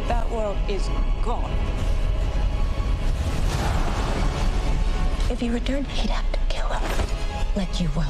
That world is gone. If he returned, he'd have to kill him, like you will.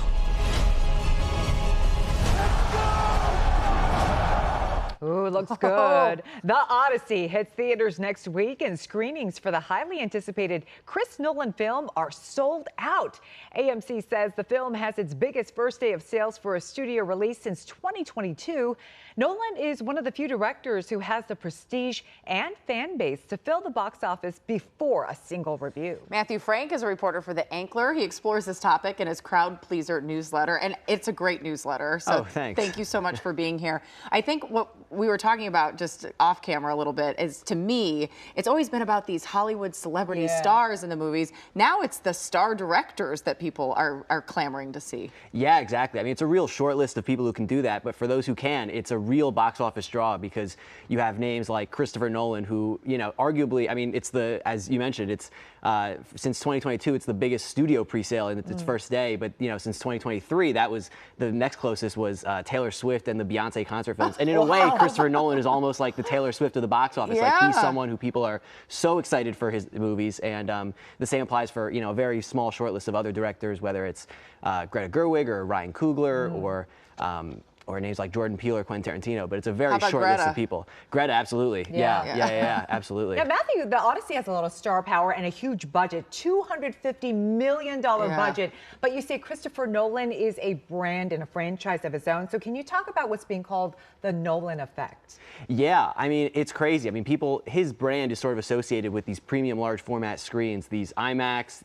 Ooh, looks good. The Odyssey hits theaters next week, and screenings for the highly anticipated Chris Nolan film are sold out. AMC says the film has its biggest first day of sales for a studio release since 2022. Nolan is one of the few directors who has the prestige and fan base to fill the box office before a single review. Matthew Frank is a reporter for The Ankler. He explores this topic in his Crowd Pleaser newsletter, and it's a great newsletter. So thanks. Thank you so much for being here. I think what we were talking about just off camera a little bit is, to me, it's always been about these Hollywood celebrity stars in the movies. Now it's the star directors that people are clamoring to see. Yeah, exactly. I mean, it's a real short list of people who can do that, but for those who can, it's a real box office draw because you have names like Christopher Nolan, who, you know, arguably, I mean, it's the, as you mentioned, it's since 2022, it's the biggest studio pre-sale in its first day, but, you know, since 2023, that was, the next closest was Taylor Swift and the Beyonce concert films. And in a way, Christopher Nolan is almost like the Taylor Swift of the box office. Yeah. Like, he's someone who people are so excited for his movies, and the same applies for, you know, a very small short list of other directors, whether it's Greta Gerwig or Ryan Coogler or names like Jordan Peele or Quentin Tarantino, but it's a very short list of people. Greta, absolutely. Yeah, absolutely. Yeah, Matthew, the Odyssey has a lot of star power and a huge budget, $250 million budget. But you say Christopher Nolan is a brand and a franchise of his own. So can you talk about what's being called the Nolan effect? Yeah, I mean, it's crazy. I mean, his brand is sort of associated with these premium large format screens, these IMAX,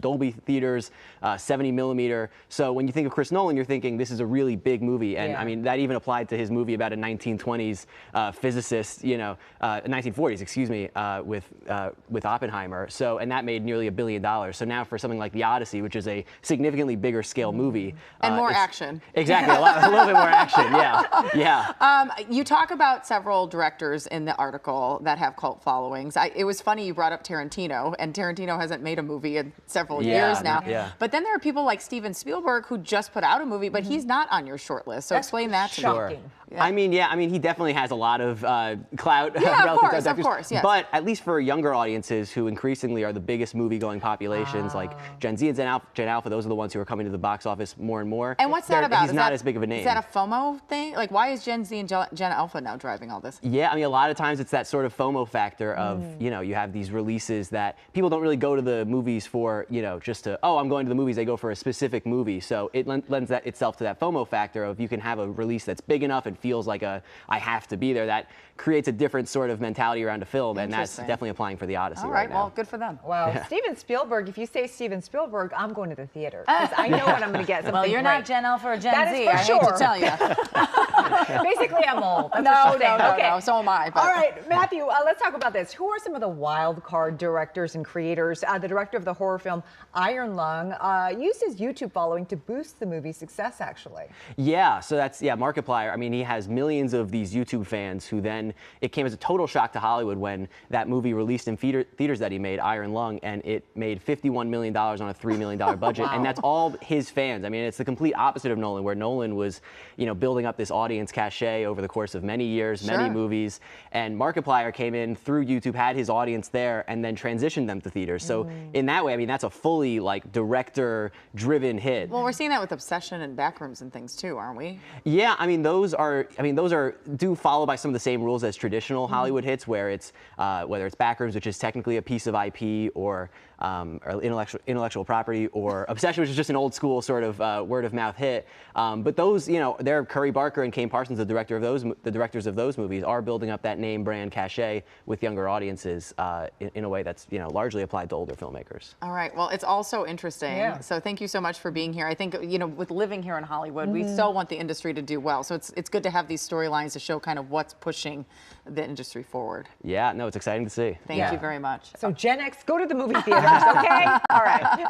Dolby theaters, 70 millimeter. So when you think of Chris Nolan, you're thinking this is a really big movie. And I mean, that even applied to his movie about a 1920s physicist, you know, 1940s, excuse me, with Oppenheimer. So, and that made nearly $1 billion. So now for something like The Odyssey, which is a significantly bigger scale movie. And more action. Exactly, a little bit more action, yeah. You talk about several directors in the article that have cult followings. It was funny you brought up Tarantino, and Tarantino hasn't made a movie in several years now. But then there are people like Steven Spielberg who just put out a movie, but he's not on your short list. So explain that to me. Shocking. I mean, he definitely has a lot of clout. Yeah, relative of course, yes. But at least for younger audiences who increasingly are the biggest movie-going populations, like Gen Z and Gen Alpha, those are the ones who are coming to the box office more and more. And what's that about? He's not as big of a name. Is that a FOMO thing? Like, why is Gen Z and Gen Alpha now driving all this? Yeah, I mean, a lot of times it's that sort of FOMO factor of, you know, you have these releases that people don't really go to the movies for, you know, just to, oh, I'm going to the movies. They go for a specific movie. So it lends itself to that FOMO factor of you can have a release that's big enough and feels like I have to be there. That creates a different sort of mentality around a film, and that's definitely applying for The Odyssey right now. Well, good for them. Wow, Steven Spielberg, if you say Steven Spielberg, I'm going to the theater, because I know what I'm going to get. Well, you're not Gen Alpha or Gen Z, I hate to tell you. Basically, I'm old. That's No, so am I. But. All right, Matthew, let's talk about this. Who are some of the wild card directors and creators? The director of the horror film Iron Lung used his YouTube following to boost the movie's success, actually. Yeah, so that's, Markiplier. I mean, he has millions of these YouTube fans who then, it came as a total shock to Hollywood when that movie released in theaters that he made, Iron Lung, and it made $51 million on a $3 million budget. And that's all his fans. I mean, it's the complete opposite of Nolan, where Nolan was, you know, building up this audience cachet over the course of many years, many movies. And Markiplier came in through YouTube, had his audience there, and then transitioned them to theaters. So in that way, I mean, that's a fully, like, director-driven hit. Well, we're seeing that with Obsession and Backrooms and things too, aren't we? Yeah, I mean, those do follow by some of the same rules as traditional Hollywood hits, where it's whether it's Backrooms, which is technically a piece of IP, or intellectual property, or Obsession, which is just an old school sort of word of mouth hit. But those, you know, they're Curry Barker and Kane Parsons, the directors of those movies, are building up that name brand cachet with younger audiences in a way that's, you know, largely applied to older filmmakers. All right. Well, it's all so interesting. Yeah. So thank you so much for being here. I think, you know, with living here in Hollywood, we so want the industry to do well. So it's good to have these storylines to show kind of what's pushing the industry forward. Yeah, no, it's exciting to see. Thank you very much. So Gen X, go to the movie theaters, okay? All right.